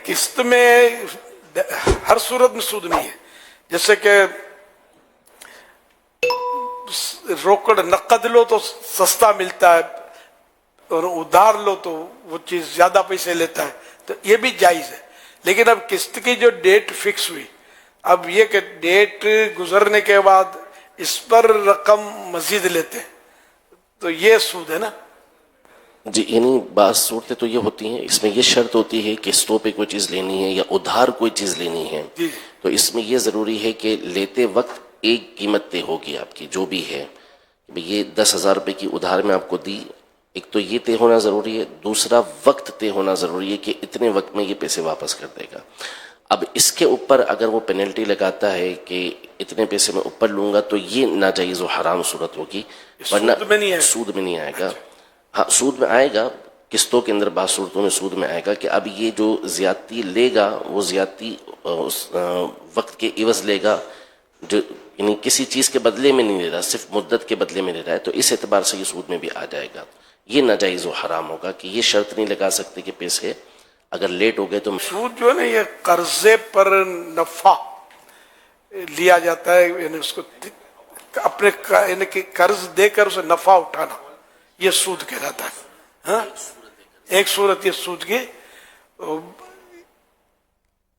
قسط میں ہر صورت میں سود نہیں ہے. جیسے کہ روکڑ نقد لو تو سستا ملتا ہے اور ادھار لو تو وہ چیز زیادہ پیسے لیتا ہے, تو یہ بھی جائز ہے. لیکن اب قسط کی جو ڈیٹ فکس ہوئی, اب یہ کہ ڈیٹ گزرنے کے بعد اس پر رقم مزید لیتے ہیں, تو یہ سود ہے نا. جی, یعنی بعض صورتیں تو یہ ہوتی ہیں, اس میں یہ شرط ہوتی ہے کہ قسطوں پہ کوئی چیز لینی ہے یا ادھار کوئی چیز لینی ہے, تو اس میں یہ ضروری ہے کہ لیتے وقت ایک قیمت طے ہوگی آپ کی جو بھی ہے. یہ 10,000 روپے کی ادھار میں آپ کو دی, ایک تو یہ طے ہونا ضروری ہے, دوسرا وقت طے ہونا ضروری ہے کہ اتنے وقت میں یہ پیسے واپس کر دے گا. اب اس کے اوپر اگر وہ پینلٹی لگاتا ہے کہ اتنے پیسے میں اوپر لوں گا, تو یہ ناجائز و حرام صورت ہوگی, ورنہ سود میں نہیں آئے گا. ہاں, سود میں آئے گا, قسطوں کے اندر بعض صورتوں میں سود میں آئے گا کہ اب یہ جو زیادتی لے گا وہ زیادتی اس وقت کے عوض لے گا, جو یعنی کسی چیز کے بدلے میں نہیں لے رہا, صرف مدت کے بدلے میں لے رہا ہے, تو اس اعتبار سے یہ سود میں بھی آ جائے گا. یہ ناجائز و حرام ہوگا کہ یہ شرط نہیں لگا سکتے کہ پیسے اگر لیٹ ہو گئے تو. سود جو ہے نا یہ قرضے پر نفع لیا جاتا ہے, یعنی اس کو اپنے یعنی کہ قرض دے کر اسے نفع اٹھانا, یہ سود کہلاتا ہے. ہاں, ایک صورت یہ سود کی,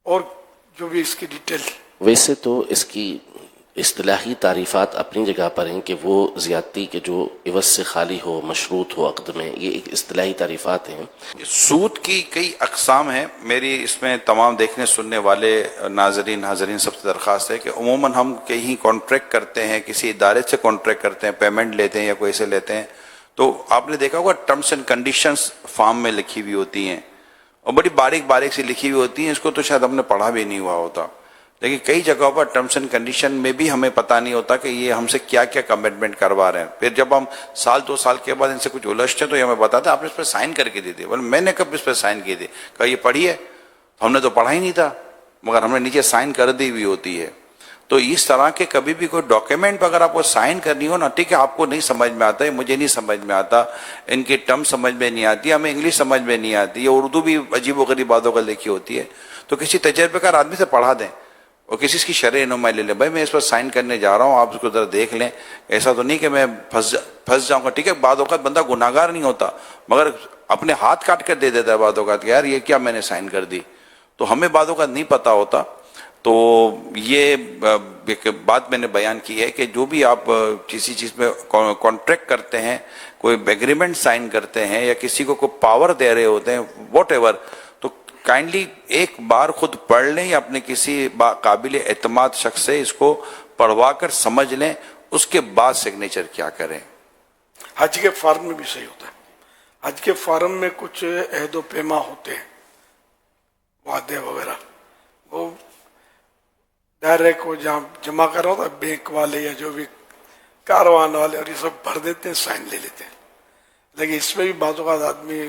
اور جو بھی اس کی ڈیٹیل. ویسے تو اس کی اصطلاحی تعریفات اپنی جگہ پر ہیں کہ وہ زیادتی کے جو عوض سے خالی ہو, مشروط ہو عقد میں, یہ ایک اصطلاحی تعریفات ہیں. سود کی کئی اقسام ہیں. میری اس میں تمام دیکھنے سننے والے حاضرین سب سے درخواست ہے کہ عموماً ہم کہیں کانٹریکٹ کرتے ہیں, کسی ادارے سے کانٹریکٹ کرتے ہیں, پیمنٹ لیتے ہیں یا کوئی سے لیتے ہیں, تو آپ نے دیکھا ہوگا ٹرمز اینڈ کنڈیشنز فارم میں لکھی ہوئی ہوتی ہیں, اور بڑی باریک باریک سی لکھی ہوئی ہوتی ہیں. اس کو تو شاید ہم نے پڑھا بھی نہیں ہوا ہوتا, لیکن کئی جگہوں پر ٹرمز اینڈ کنڈیشن میں بھی ہمیں پتہ نہیں ہوتا کہ یہ ہم سے کیا کیا کمٹمنٹ کروا رہے ہیں. پھر جب ہم سال 2 سال کے بعد ان سے کچھ الجھتے ہیں تو یہ ہمیں بتاتے ہیں آپ نے اس پہ سائن کر کے دی تھی. بولے میں نے کب اس پہ سائن کی تھی؟ کہا یہ پڑھی ہے. ہم نے تو پڑھا ہی نہیں تھا, مگر ہم نے نیچے سائن کر دی ہوئی ہوتی ہے. تو اس طرح کے کبھی بھی کوئی ڈاکیومنٹ پہ اگر آپ کو سائن کرنی ہو نا, ٹھیک ہے, آپ کو نہیں سمجھ میں آتا ہے, مجھے نہیں سمجھ میں آتا, ان کی ٹرم سمجھ میں نہیں آتی, ہمیں انگلش سمجھ میں نہیں آتی, یہ اردو بھی عجیب و غریب باتوں کا لکھی ہوتی ہے, تو کسی تجربے کار آدمی سے پڑھا دیں اور کسی کی شرح رہنمائی لے لیں. بھائی میں اس پر سائن کرنے جا رہا ہوں, آپ اس کو ذرا دیکھ لیں, ایسا تو نہیں کہ میں پھنس جاؤں گا. ٹھیک ہے, بعض اوقات بندہ گناہگار نہیں ہوتا مگر اپنے ہاتھ کاٹ کر دے دیتا ہے بعض اوقات کہ یار یہ کیا میں نے سائن کر دی, تو ہمیں بعض اوقات نہیں پتا ہوتا. تو یہ ایک بات میں نے بیان کی ہے کہ جو بھی آپ کسی چیز میں کانٹریکٹ کرتے ہیں, کوئی ایگریمنٹ سائن کرتے ہیں یا کسی کو کوئی پاور دے رہے ہوتے ہیں واٹ ایور, تو کائنڈلی ایک بار خود پڑھ لیں یا اپنے کسی قابل اعتماد شخص سے اس کو پڑھوا کر سمجھ لیں, اس کے بعد سگنیچر کیا کریں. حج کے فارم میں بھی صحیح ہوتا ہے. حج کے فارم میں کچھ عہد و پیما ہوتے ہیں, وعدے وغیرہ, وہ ڈائریکٹ کو جہاں جمع کرا ہوتا ہے بینک والے یا جو بھی کاروان والے, اور یہ سب بھر دیتے ہیں, سائن لے لیتے ہیں. لیکن اس میں بھی بعض اوقات آدمی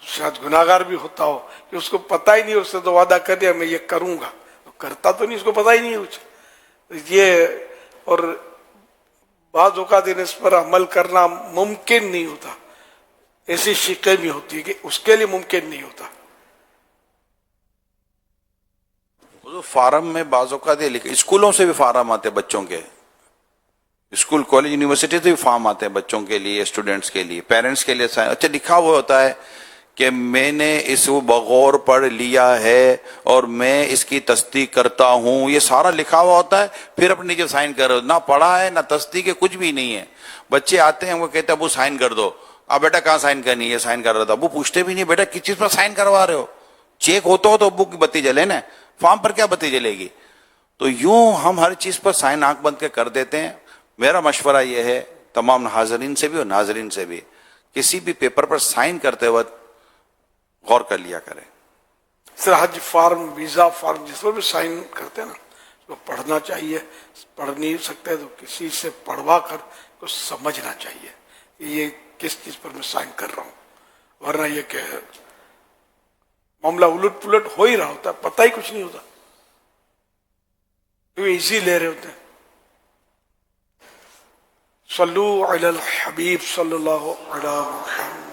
شاید گناہگار بھی ہوتا ہو کہ اس کو پتہ ہی نہیں, اس سے تو وعدہ کر دیا میں یہ کروں گا, تو کرتا تو نہیں, اس کو پتہ ہی نہیں کچھ یہ. اور بعض اوقات اس پر عمل کرنا ممکن نہیں ہوتا, ایسی شکیں بھی ہوتی ہے کہ اس کے لیے ممکن نہیں ہوتا. فارم میں بعض اوقات یہ لکھے, اسکولوں سے بھی فارم آتے ہیں بچوں کے, اسکول کالج یونیورسٹی سے بھی فارم آتے ہیں بچوں کے لیے, اسٹوڈنٹس کے لیے, پیرنٹس کے لیے. اچھا لکھا ہوا ہوتا ہے کہ میں نے اس کو بغور پڑھ لیا ہے اور میں اس کی تصدیق کرتا ہوں, یہ سارا لکھا ہوا ہوتا ہے. پھر اپنے نیچے سائن کرو, نہ پڑھا ہے نہ تصدیق ہے, کچھ بھی نہیں ہے. بچے آتے ہیں وہ کہتے ہیں ابو سائن کر دو, اب بیٹا کہاں سائن کرنی ہے, سائن کر رہا تھا. ابو پوچھتے بھی نہیں بیٹا کس چیز پر سائن کروا رہے ہو, چیک ہوتا ہو تو ابو کی بتی جلے نا, فارم پر کیا بتی جلے گی. تو یوں ہم ہر چیز پر سائن آنکھ بند کے کر دیتے ہیں. میرا مشورہ یہ ہے تمام حاضرین سے بھی اور ناظرین سے بھی, کسی بھی پیپر پر سائن کرتے وقت غور کر لیا کریں. سر حج فارم, ویزا فارم, جس پر بھی سائن کرتے ہیں نا, اس کو پڑھنا چاہیے. پڑھ نہیں سکتے تو کسی سے پڑھوا کر کو سمجھنا چاہیے کہ یہ کس چیز پر میں سائن کر رہا ہوں, ورنہ یہ کہ معاملہ الٹ پلٹ ہو ہی رہا ہوتا ہے, پتہ ہی کچھ نہیں ہوتا, کیونکہ ایزی لے رہے ہوتے ہیں. صلو علی الحبیب صلی اللہ علیہ وسلم.